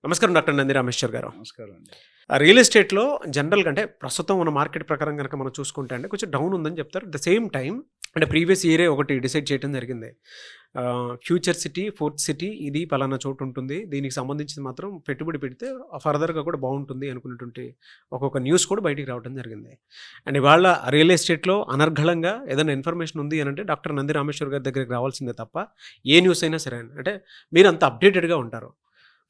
నమస్కారం డాక్టర్ నంది రామేశ్వర్ గారు. నమస్కారం అండి. రియల్ ఎస్టేట్‌లో జనరల్‌గా అంటే ప్రస్తుతం ఉన్న మార్కెట్ ప్రకారం గనక మనం చూసుకుంటే అండి కొంచెం డౌన్ ఉందని చెప్తారు. అట్ ద సేమ్ టైమ్ అంటే ప్రీవియస్ ఇయరే ఒకటి డిసైడ్ చేయడం జరిగింది. ఫ్యూచర్ సిటీ, ఫోర్త్ సిటీ ఇది పలానా చోటు ఉంటుంది. దీనికి సంబంధించింది మాత్రం పెట్టుబడి పెడితే ఫర్దర్‌గా కూడా బావుంటుంది అనుకున్నటువంటి ఒక్కొక్క న్యూస్ కూడా బయటికి రావడం జరిగింది. అండ్ ఇవాళ రియల్ ఎస్టేట్‌లో అనర్గళంగా ఏదైనా ఇన్ఫర్మేషన్ ఉంది అనంటే డాక్టర్ నంది రామేశ్వర్ గారి దగ్గరికి రావాల్సిందే తప్ప ఏ న్యూస్ అయినా సరే అండి. అంటే మీరు అంత అప్‌డేటెడ్‌గా ఉంటారు.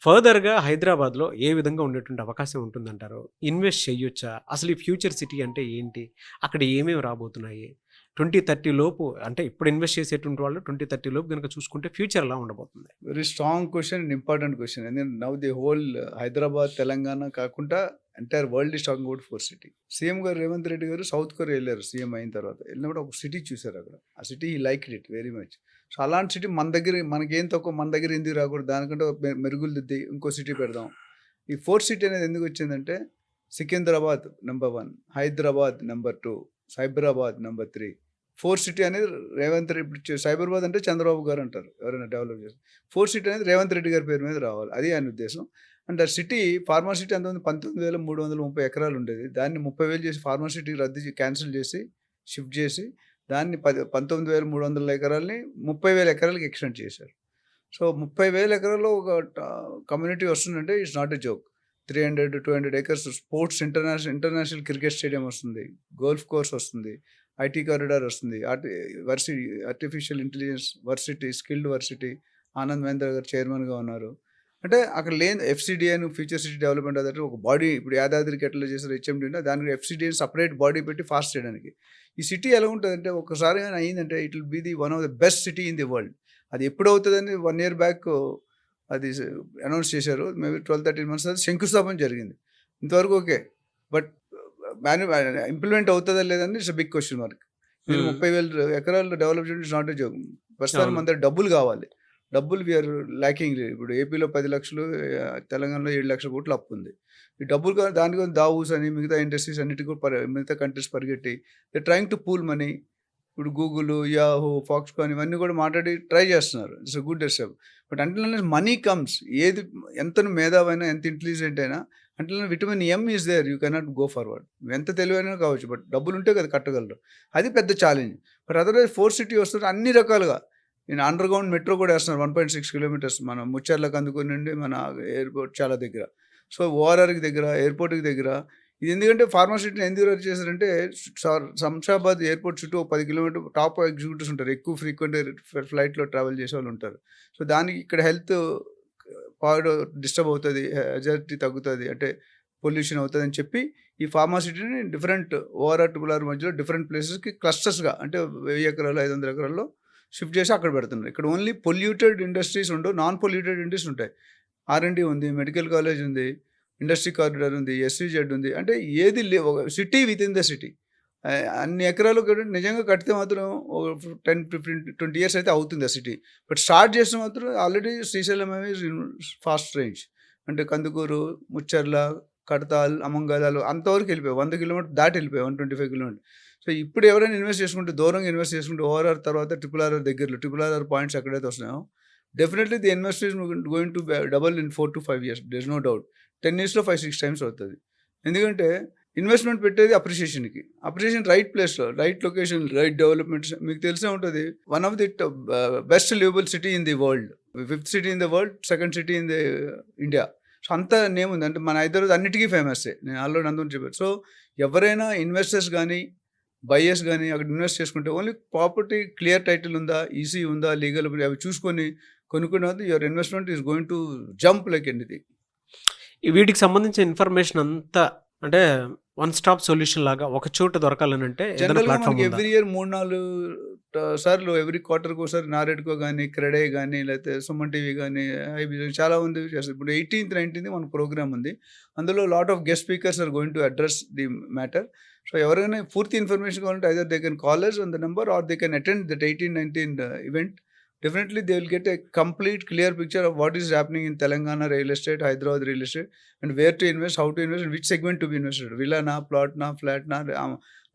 ఫర్దర్‌గా హైదరాబాద్‌లో ఏ విధంగా ఉండేటువంటి అవకాశం ఉంటుందంటారు? ఇన్వెస్ట్ చేయొచ్చా? అసలు ఈ ఫ్యూచర్ సిటీ అంటే ఏంటి? అక్కడ ఏమేమి రాబోతున్నాయి? 2030 లోపు అంటే ఇప్పుడు ఇన్వెస్ట్ చేసేటువంటి వాళ్ళు 2030 లోపు గనుక చూసుకుంటే ఫ్యూచర్ ఎలా ఉండబోతుంది? Very strong question and important question. ఎందుకంటే now the whole Hyderabad, Telangana కాకుండా entire world is talking about four city. CM గారు రేవంత్ రెడ్డి గారు సౌత్ కొరియా వెళ్ళారు సీఎం అయిన తర్వాత. వెళ్ళినప్పుడు ఒక సిటీ చూసారు అక్కడ. ఆ city he liked it very much. So అలాంటి సిటీ మన దగ్గర మనకేం తక్కువ, మన దగ్గర ఎందుకు రాకూడదు, దానికంటే ఒక మెరుగులు దిద్ది ఇంకో సిటీ పెడదాం. ఈ ఫోర్త్ సిటీ అనేది ఎందుకు వచ్చిందంటే Secunderabad number 1, Hyderabad number 2, Cyberabad number 3. Fourth city అనేది రేవంత్ రెడ్డి. ఇప్పుడు సైబరాబాద్ అంటే చంద్రబాబు గారు అంటారు ఎవరైనా డెవలప్ చేస్తారు. ఫోర్త్ సిటీ అనేది రేవంత్ రెడ్డి గారి పేరు మీద రావాలి, అది ఆయన ఉద్దేశం. అండ్ ఆ సిటీ ఫార్మా సిటీ అంతకుముందు 19,330 ఎకరాలు ఉండేది. దాన్ని 30,000 చేసి ఫార్మా సిటీ క్యాన్సిల్ చేసి షిఫ్ట్ చేసి దాన్ని 19,300 ఎకరాలని 30,000 ఎకరాలకి ఎక్స్టెండ్ చేశారు. సో 30,000 ఎకరాల్లో ఒక కమ్యూనిటీ వస్తుందంటే it's not a joke. 300-200 acres sports international cricket stadium వస్తుంది, గోల్ఫ్ కోర్స్ వస్తుంది, ఐటీ కారిడార్ వస్తుంది, artificial intelligence varsity, skilled varsity. Anand Mahindra గారు చైర్మన్గా ఉన్నారు. అంటే అక్కడ లేని ఎఫ్సిడి అని ఫ్యూచర్ సిటీ డెవలప్మెంట్ అదే ఒక బాడీ. ఇప్పుడు యాదాద్రికి ఎట్లా చేశారు హెచ్ఎండి అంటే దానికి ఎఫ్సిడి అని సపరేట్ బాడీ పెట్టి ఫాస్ట్ చేయడానికి. ఈ సిటీ ఎలా ఉంటుందంటే ఒకసారి కానీ అయిందంటే it will be the one of the best city in the world. అది ఎప్పుడు అవుతుందని 1 year బ్యాక్ అది అనౌన్స్ చేశారు. మేబీ 12-13 months అది శంకుస్థాపన జరిగింది. ఇంతవరకు ఓకే. బట్ ఇంప్లిమెంట్ అవుతుందా లేదని ఇట్స్ బిగ్ క్వశ్చన్ మార్క్. మీరు 30,000 ఎకరాలు డెవలప్ చేయడం ఇట్స్ నాట్ ఎ జోక్. ప్రస్తుతానికి మన దగ్గర డబ్బులు కావాలి. డబ్బులు వీఆర్ ల్యాకింగ్. ఇప్పుడు ఏపీలో 10 లక్షలు, తెలంగాణలో 7 లక్షల కోట్లు అప్పు ఉంది. ఈ డబ్బులు దానికి దావూస్ అని మిగతా ఇండస్ట్రీస్ అన్నిటికీ కూడా మిగతా కంట్రీస్ పరిగెట్టి they trying to pool money. ఇప్పుడు గూగుల్, యాహూ, ఫాక్స్కాన్ ఇవన్నీ కూడా మాట్లాడి ట్రై చేస్తున్నారు. It's a good step. But అంటే మనీ కమ్స్, ఏది ఎంత మేధావైనా ఎంత ఇంటెలిజెంట్ అయినా అంటే vitamin M is there, you cannot go forward. ఎంత తెలివైనా కావచ్చు, బట్ డబ్బులు ఉంటే కదా కట్టగలరు. అది పెద్ద challenge. But otherwise fourth city వస్తుంది అన్ని రకాలుగా. నేను అండర్ గ్రౌండ్ మెట్రో కూడా వేస్తున్నారు 1.6 kilometers మన ముచ్చర్లకు అందుకునండి మన ఎయిర్పోర్ట్ చాలా దగ్గర. సో ఓఆర్ఆర్కి దగ్గర, ఎయిర్పోర్ట్కి దగ్గర. ఇది ఎందుకంటే ఫార్మాసిటీని ఎందుకు రద్దు చేశారంటే శంషాబాద్ ఎయిర్పోర్ట్ చుట్టూ 10 kilometers టాప్ ఎగ్జిక్యూటివ్స్ ఉంటారు, ఎక్కువ ఫ్రీక్వెంట్ ఫ్లైట్లో ట్రావెల్ చేసే వాళ్ళు ఉంటారు. సో దానికి ఇక్కడ హెల్త్ పాడు డిస్టర్బ్ అవుతుంది, హెజారిటీ తగ్గుతుంది, అంటే పొల్యూషన్ అవుతుంది అని చెప్పి ఈ ఫార్మాసిటీని డిఫరెంట్ ఓఆర్ఆర్ ట్రిపుల్ మధ్యలో డిఫరెంట్ ప్లేసెస్కి క్లస్టర్స్గా అంటే 1000 ఎకరాలు 500 ఎకరాల్లో షిఫ్ట్ చేసి అక్కడ పెడుతున్నారు. ఇక్కడ ఓన్లీ పొల్యూటెడ్ ఇండస్ట్రీస్ ఉండవు, నాన్ పొల్యూటెడ్ ఇండస్ట్రీస్ ఉంటాయి. ఆర్ఎండి ఉంది, మెడికల్ కాలేజ్ ఉంది, ఇండస్ట్రీ కారిడార్ ఉంది, ఎస్విజెడ్ ఉంది. అంటే ఏది ఒక city with in the city. అన్ని ఎకరాలు నిజంగా కడితే మాత్రం 10-15-20 years అయితే అవుతుంది ఆ సిటీ. బట్ స్టార్ట్ చేసిన మాత్రం ఆల్రెడీ శ్రీశైలం ఫాస్ట్ రేంజ్ అంటే కందుకూరు, ముచ్చర్ల, కడతాల్, అమంగళాలు అంతవరకు వెళ్ళిపోయాయి. 100 kilometers దాటి వెళ్ళిపోయాయి, 125 kilometers. సో ఇప్పుడు ఎవరైనా ఇన్వెస్ట్ చేసుకుంటే దూరంగా ఇన్వెస్ట్ చేసుకుంటే ఓఆర్ఆర్ తర్వాత RRR దగ్గరలో RRR పాయింట్స్ ఎక్కడైతే వస్తున్నాయో definitely the investment is going to double in 4 to 5 years. There is no doubt. 10 yearsలో 5-6 times అవుతుంది. ఎందుకంటే ఇన్వెస్ట్మెంట్ పెట్టేది అప్రిషియేషన్కి. అప్రిషియేషన్ రైట్ ప్లేస్లో, రైట్ లొకేషన్, రైట్ డెవలప్మెంట్స్. మీకు తెలిసే ఉంటుంది one of the best livable city in the world, 5th city in the world, 2nd city in the India. So అంత నేమ్ ఉంది. అంటే మన హైదరాబాద్ అన్నిటికీ ఫేమస్సే. నేను ఆల్రెడీ అందరూ చెప్పాను. సో ఎవరైనా ఇన్వెస్టర్స్ కానీ బయర్స్ కానీ అక్కడ ఇన్వెస్ట్ చేసుకుంటే ఓన్లీ ప్రాపర్టీ క్లియర్ టైటిల్ ఉందా, ఈసీ ఉందా, లీగల్ అవి చూసుకొని కొనుక్కునే your investment is going to jump like anything. వీటికి సంబంధించిన ఇన్ఫర్మేషన్ అంతా అంటే వన్ స్టాప్ సొల్యూషన్ లాగా ఒక చోట దొరకాలనంటే జనరల్గా మనకి ఎవ్రీ ఇయర్ 3-4 సార్లు ఎవ్రీ క్వార్టర్కి ఒకసారి నారెడ్కో కానీ, క్రెడే కానీ, లేకపోతే సుమన్ టీవీ కానీ, ఐబీ చాలా మంది చేస్తారు. ఇప్పుడు 18th 19th మన ప్రోగ్రామ్ ఉంది. అందులో lot of guest speakers are going to address the matter. So ఎవరైనా పూర్తి ఇన్ఫర్మేషన్ కావాలంటే either they can call us on the number or they can attend that 18-19 event. Definitely they will get a complete clear picture of what is happening in Telangana real estate, Hyderabad real estate, and where to invest, how to invest, and which segment to be invested. Villa na, plot na, flat na,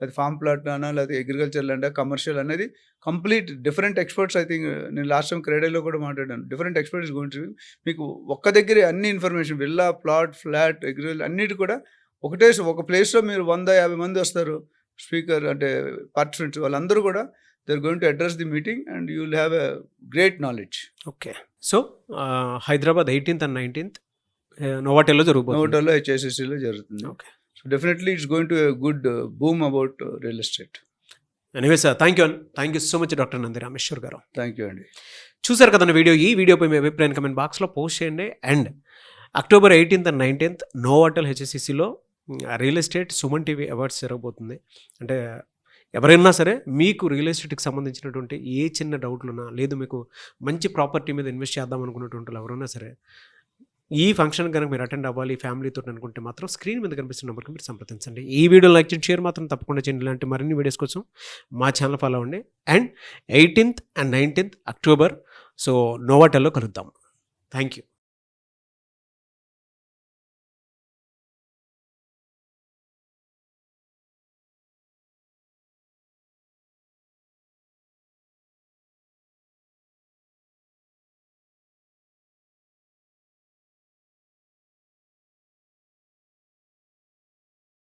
అది form plot అనా లేదా agriculture land commercial అనేది complete different experts. I think నేను last time క్రెడైలో కూడా మాట్లాడాను. Different experts గురించి మీకు ఒక్క దగ్గరే అన్ని information, villa, plot, flat, agriculture అన్నిటి కూడా ఒక ప్లేస్లో మీరు 150 మంది వస్తారు స్పీకర్ అంటే పార్టిసిపెంట్స్. వాళ్ళందరూ కూడా they are going to address the meeting and you will have a great knowledge. Okay. So Hyderabad 18th and 19th నోవాటెల్లో జరుగుతుంది. నోవాటెల్లో HSCలో జరుగుతుంది. Okay. So definitely it's going to a good boom about real estate. Anyway sir, thank you so much doctor Nandi Rameshwar గారు. Thank you అండి. చూసారు కదండి video. ఈ వీడియోపై మీ అభిప్రాయం కమెంట్ బాక్స్లో పోస్ట్ చేయండి. And October 18th and 19th Novotel HSCలో real estate Suman TV awards జరగబోతుంది. అంటే ఎవరైనా సరే మీకు రియల్ ఎస్టేట్కి సంబంధించినటువంటి ఏ చిన్న డౌట్లున్నా, లేదు మీకు మంచి ప్రాపర్టీ మీద ఇన్వెస్ట్ చేద్దాం అనుకున్నటువంటి ఎవరైనా సరే ఈ ఫంక్షన్ కనుక మీరు అటెండ్ అవ్వాలి ఫ్యామిలీతో అనుకుంటే మాత్రం స్క్రీన్ మీద కనిపిస్తున్న నెంబర్కి మీరు సంప్రదించండి. ఈ వీడియో లైక్ చేయండి, షేర్ మాత్రం తప్పకుండా చేయండి. ఇలాంటి మరిన్ని వీడియోస్ కోసం మా ఛానల్ ఫాలో అవ్వండి. And 18th and 19th October so నోవాటెల్లో కలుద్దాం. Thank you.